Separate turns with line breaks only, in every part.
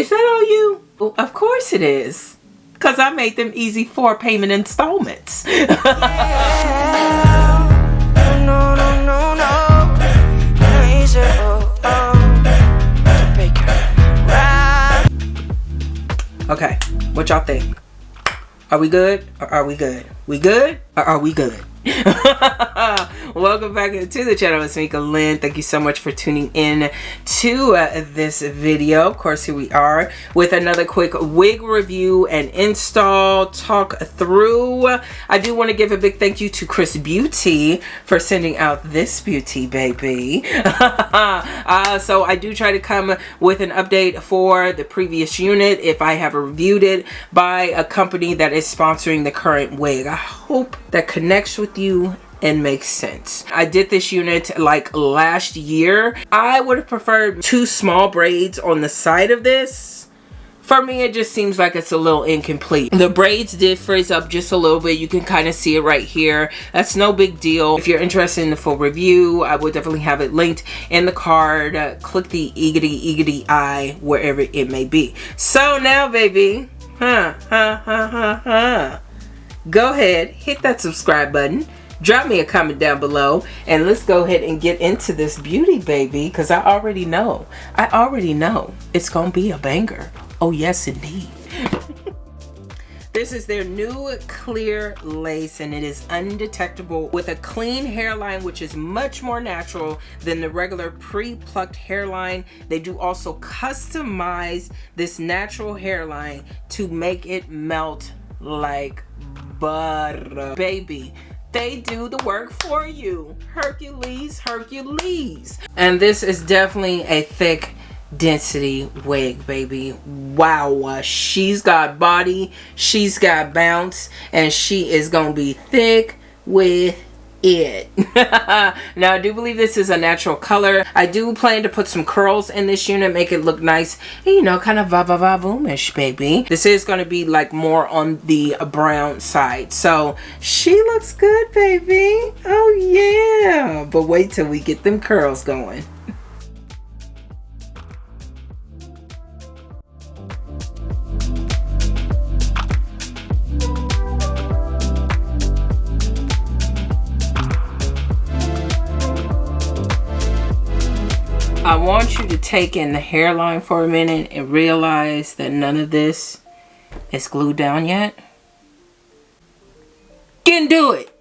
Is that all you? Well, of course it is. Because I made them easy for payment installments. Okay, what y'all think? Are we good or are we good? We good or are we good? Welcome back to the channel. It's Meekah, Lynne. Thank you so much for tuning in to this video. Of course, here we are with another quick wig review and install talk through. I do want to give a big thank you to XRSbeauty for sending out this beauty, baby. So I do try to come with an update for the previous unit if I have reviewed it by a company that is sponsoring the current wig. I hope that connects with you and makes sense. I did this unit like last year. I would have preferred 2 small braids on the side of this. For me, it just seems like it's a little incomplete. The braids did frizz up just a little bit. You can kind of see it right here. That's no big deal. If you're interested in the full review, I will definitely have it linked in the card. Click the eagity eye wherever it may be. So now, baby, go ahead, hit that subscribe button, drop me a comment down below, and let's go ahead and get into this beauty, baby, because I already know it's gonna be a banger. Oh yes, indeed. This is their new clear lace, and it is undetectable with a clean hairline, which is much more natural than the regular pre-plucked hairline. They do also customize this natural hairline to make it melt like butter, baby. They do the work for you. Hercules, Hercules. And this is definitely a thick density wig, baby. Wow, she's got body, she's got bounce, and she is gonna be thick with it. Now I do believe this is a natural color. I do plan to put some curls in this unit, make it look nice, you know, kind of va-va-va-voom-ish, baby. This is going to be like more on the brown side, so she looks good, baby. Oh yeah, but wait till we get them curls going. I want you to take in the hairline for a minute and realize that none of this is glued down yet. Can do it.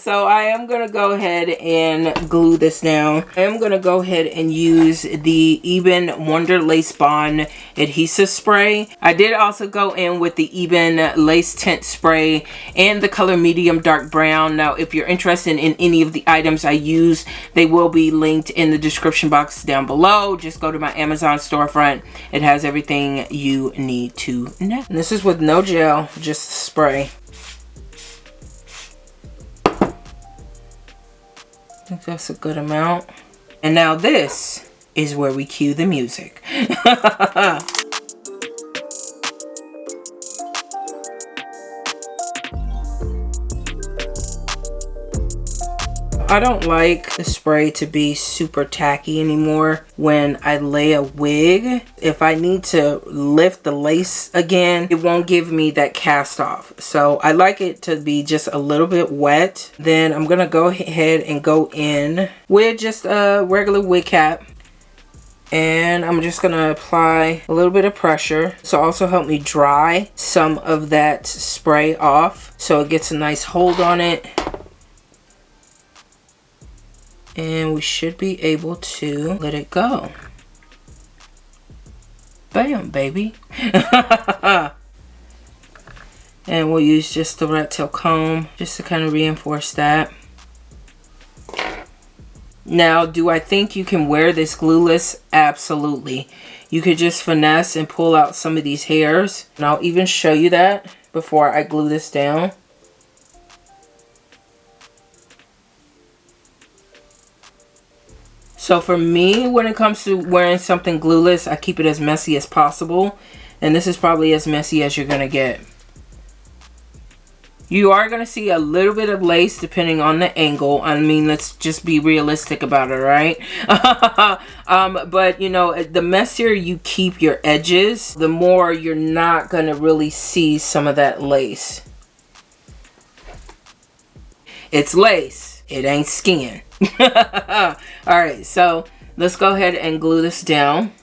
So I am going to go ahead and glue this down. I am going to go ahead and use the Eben Wonder Lace Bond adhesive spray. I did also go in with the Eben Lace Tint Spray and the color medium dark brown. Now if you're interested in any of the items I use, they will be linked in the description box down below. Just go to my Amazon storefront. It has everything you need to know. And this is with no gel, just spray. I think that's a good amount. And now this is where we cue the music. I don't like the spray to be super tacky anymore when I lay a wig. If I need to lift the lace again, it won't give me that cast off. So I like it to be just a little bit wet. Then I'm gonna go ahead and go in with just a regular wig cap. And I'm just gonna apply a little bit of pressure. So also help me dry some of that spray off so it gets a nice hold on it. And we should be able to let it go. Bam, baby. And we'll use just the rat tail comb just to kind of reinforce that. Now, do I think you can wear this glueless? Absolutely. You could just finesse and pull out some of these hairs. And I'll even show you that before I glue this down. So for me, when it comes to wearing something glueless, I keep it as messy as possible. And this is probably as messy as you're going to get. You are going to see a little bit of lace depending on the angle. I mean, let's just be realistic about it, right? But, you know, the messier you keep your edges, the more you're not going to really see some of that lace. It's lace. It ain't skin. All right, so let's go ahead and glue this down.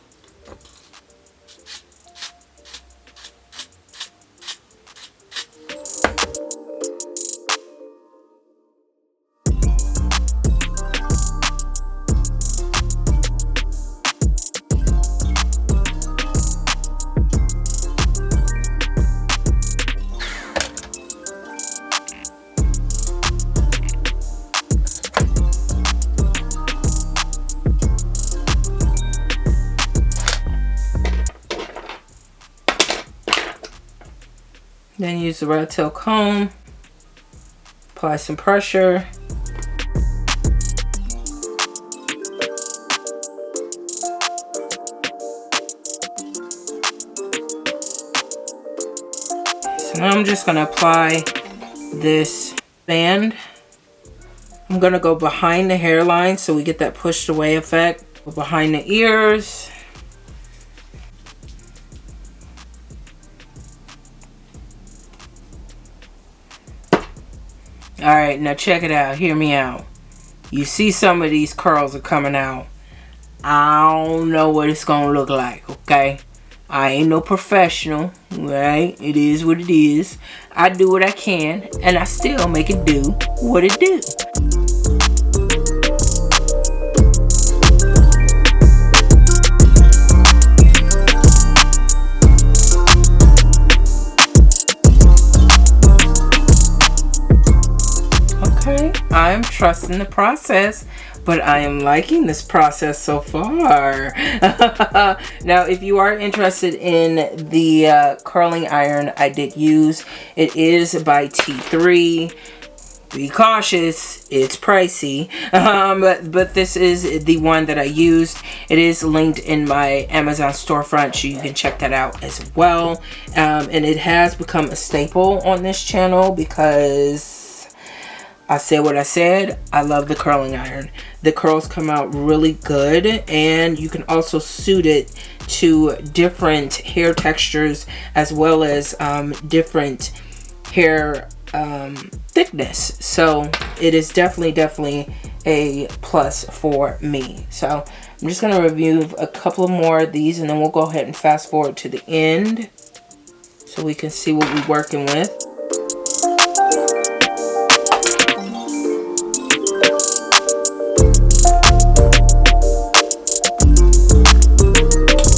Then use the rat tail comb, apply some pressure. So now I'm just going to apply this band. I'm going to go behind the hairline so we get that pushed away effect. Go behind the ears. Alright, now check it out. Hear me out. You see some of these curls are coming out. I don't know what it's going to look like, okay? I ain't no professional, right? It is what it is. I do what I can, and I still make it do what it do. I am trusting the process, but I am liking this process so far. Now, if you are interested in the curling iron I did use, it is by T3. Be cautious, it's pricey, but this is the one that I used. It is linked in my Amazon storefront, so you can check that out as well. And it has become a staple on this channel because I said what I said. I love the curling iron. The curls come out really good, and you can also suit it to different hair textures as well as different hair thickness. So it is definitely a plus for me. So I'm just going to review a couple more of these, and then we'll go ahead and fast forward to the end so we can see what we're working with.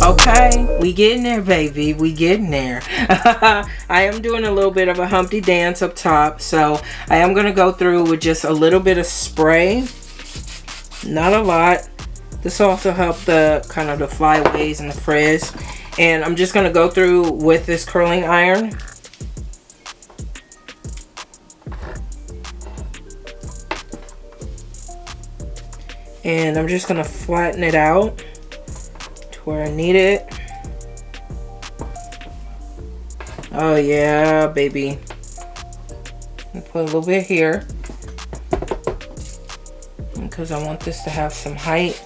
Okay, we getting there, baby. We getting there. I am doing a little bit of a Humpty dance up top, so I am going to go through with just a little bit of spray. Not a lot. This also helped the kind of the flyaways and the frizz. And I'm just going to go through with this curling iron. And I'm just going to flatten it out where I need it. Oh yeah, baby. I'll put a little bit here because I want this to have some height.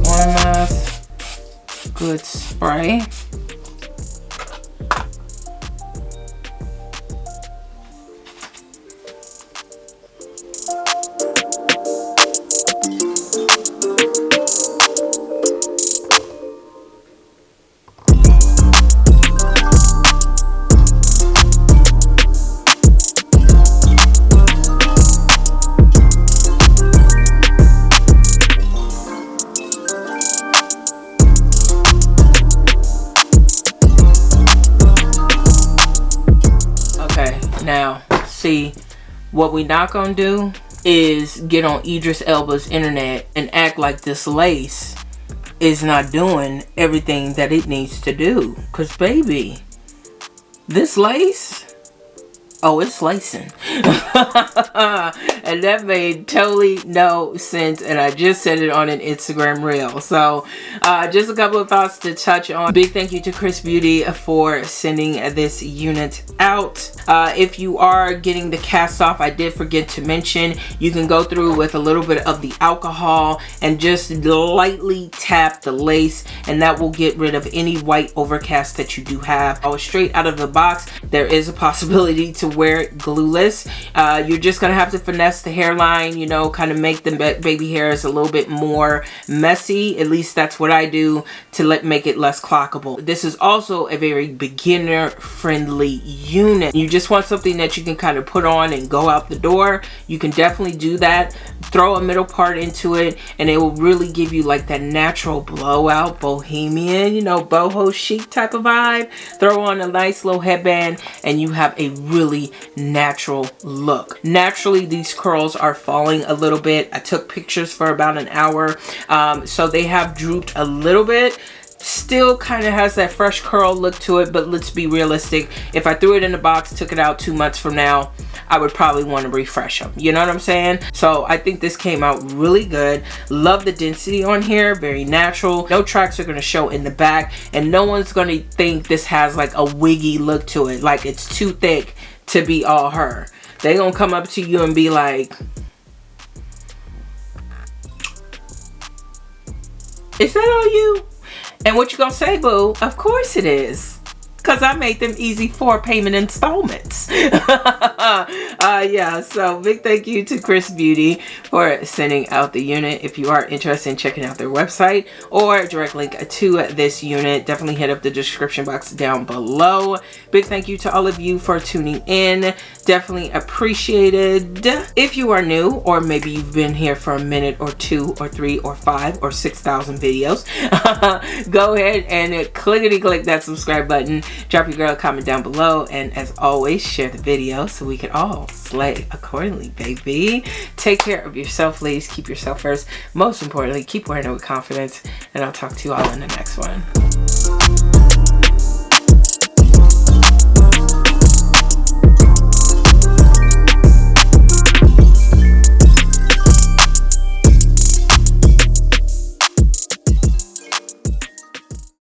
One last good spray. Now, see, what we not gonna do is get on Idris Elba's internet and act like this lace is not doing everything that it needs to do. Cause baby, this lace oh, it's slicing. And that made totally no sense, and I just said it on an Instagram reel. So just a couple of thoughts to touch on. Big thank you to Xrsbeauty for sending this unit out. If you are getting the cast off, I did forget to mention, you can go through with a little bit of the alcohol and just lightly tap the lace, and that will get rid of any white overcast that you do have. Oh, straight out of the box, there is a possibility to wear it glueless. You're just gonna have to finesse the hairline, you know, kind of make the baby hairs a little bit more messy. At least that's what I do to make it less clockable. This is also a very beginner friendly unit. You just want something that you can kind of put on and go out the door. You can definitely do that. Throw a middle part into it and it will really give you like that natural blowout bohemian, you know, boho chic type of vibe. Throw on a nice little headband and you have a really natural look. Naturally, these curls are falling a little bit. I took pictures for about an hour, so they have drooped a little bit. Still kind of has that fresh curl look to it, but let's be realistic. If I threw it in the box, took it out 2 months from now, I would probably want to refresh them. You know what I'm saying? So I think this came out really good. Love the density on here, very natural. No tracks are going to show in the back, and no one's going to think this has like a wiggy look to it, like it's too thick to be all her. They gonna come up to you and be like, is that all you? And what you gonna say, boo? Of course it is. Because I made them easy for payment installments. Yeah, so big thank you to Xrsbeauty for sending out the unit. If you are interested in checking out their website or direct link to this unit, definitely hit up the description box down below. Big thank you to all of you for tuning in. Definitely appreciated. If you are new, or maybe you've been here for a minute or 2 or 3 or 5 or 6,000 videos, go ahead and click that subscribe button. Drop your girl a comment down below, and as always, share the video so we can all slay accordingly, baby. Take care of yourself, ladies. Keep yourself first. Most importantly, keep wearing it with confidence, and I'll talk to you all in the next one.